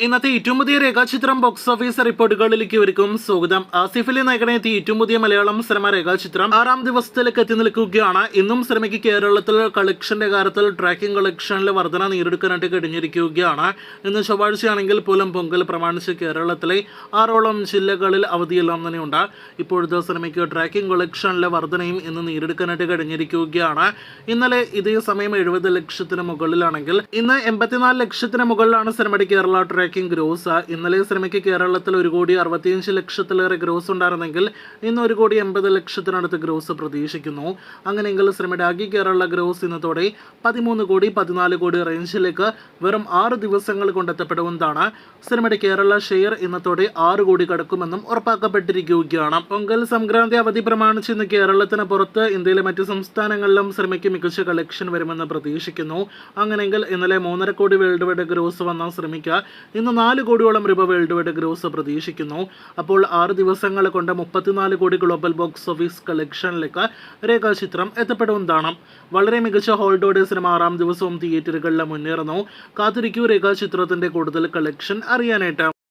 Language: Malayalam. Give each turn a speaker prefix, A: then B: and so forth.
A: ഇന്നത്തെ ഏറ്റവും പുതിയ രേഖാചിത്രം ബോക്സ് ഓഫീസ് റിപ്പോർട്ടുകളിലേക്ക് ഒരുക്കും സ്വാഗതം. ആസിഫ് അലി നായകനെ എത്തിയ ഏറ്റവും പുതിയ മലയാളം സിനിമ രേഖാചിത്രം 6ാം ദിവസത്തിലേക്ക് എത്തി നിൽക്കുകയാണ്. ഇന്നും സിനിമയ്ക്ക് കേരളത്തിൽ കളക്ഷന്റെ കാര്യത്തിൽ ട്രാക്കിംഗ് കളക്ഷനിൽ വർധന നേരിടുക്കാനായിട്ട് കഴിഞ്ഞിരിക്കുകയാണ്. ഇന്ന് ചൊവ്വാഴ്ചയാണെങ്കിൽ പോലും പൊങ്കൽ പ്രമാണിച്ച് കേരളത്തിലെ 6ഓളം ജില്ലകളിൽ അവധിയെല്ലാം തന്നെയുണ്ട്. ഇപ്പോഴത്തെ സിനിമയ്ക്ക് ട്രാക്കിംഗ് കളക്ഷനിലെ വർധനയും ഇന്ന് നേരിടുക്കാനായിട്ട് കഴിഞ്ഞിരിക്കുകയാണ്. ഇന്നലെ ഇതേ സമയം 70 ലക്ഷത്തിന് മുകളിലാണെങ്കിൽ ഇന്ന് 84 ലക്ഷത്തിന് മുകളിലാണ് സിനിമയുടെ കേരള ഗ്രോസ്. ഇന്നലെ സിനിമയ്ക്ക് കേരളത്തിൽ 1,65 ലക്ഷത്തിലേറെ ഗ്രോസ് ഉണ്ടായിരുന്നെങ്കിൽ ഇന്ന് 1,80 ലക്ഷത്തിനടുത്ത് ഗ്രോസ് പ്രതീക്ഷിക്കുന്നു. അങ്ങനെയെങ്കിൽ സിനിമയുടെ ആകെ കേരള ഗ്രോസ് ഇന്നത്തോടെ 13 കോടി റേഞ്ചിലേക്ക് വെറും 6 ദിവസങ്ങൾ കൊണ്ടെത്തപ്പെടുന്നതാണ്. സിനിമയുടെ കേരള ഷെയർ ഇന്നത്തോടെ 6 കോടി കടക്കുമെന്നും ഉറപ്പാക്കപ്പെട്ടിരിക്കുകയാണ്. പൊങ്കൽ സംക്രാന്തി അവധി പ്രമാണിച്ച് ഇന്ന് കേരളത്തിന് പുറത്ത് ഇന്ത്യയിലെ മറ്റ് സംസ്ഥാനങ്ങളിലും സിനിമയ്ക്ക് മികച്ച കളക്ഷൻ വരുമെന്ന് പ്രതീക്ഷിക്കുന്നു. അങ്ങനെയെങ്കിൽ ഇന്നലെ 3.5 കോടി വേൾഡ് വൈഡ് ഗ്രോസ് വന്ന സിനിമയ്ക്ക് ഇന്ന് 4 കോടിയോളം രൂപ വേൾഡ് വൈഡ് ഗ്രോസ് പ്രതീക്ഷിക്കുന്നു. അപ്പോൾ 6 ദിവസങ്ങൾ കൊണ്ട് 34 കോടി ഗ്ലോബൽ ബോക്സ് ഓഫീസ് കളക്ഷനിലേക്ക് രേഖാചിത്രം എത്തപ്പെടുന്നതാണ്. വളരെ മികച്ച ഹോൾഡോടെ സിനിമ 6ാം ദിവസവും തിയേറ്ററുകളിൽ മുന്നേറുന്നു. കാത്തിരിക്കൂ രേഖാചിത്രത്തിന്റെ കൂടുതൽ കളക്ഷൻ അറിയാനായിട്ട്.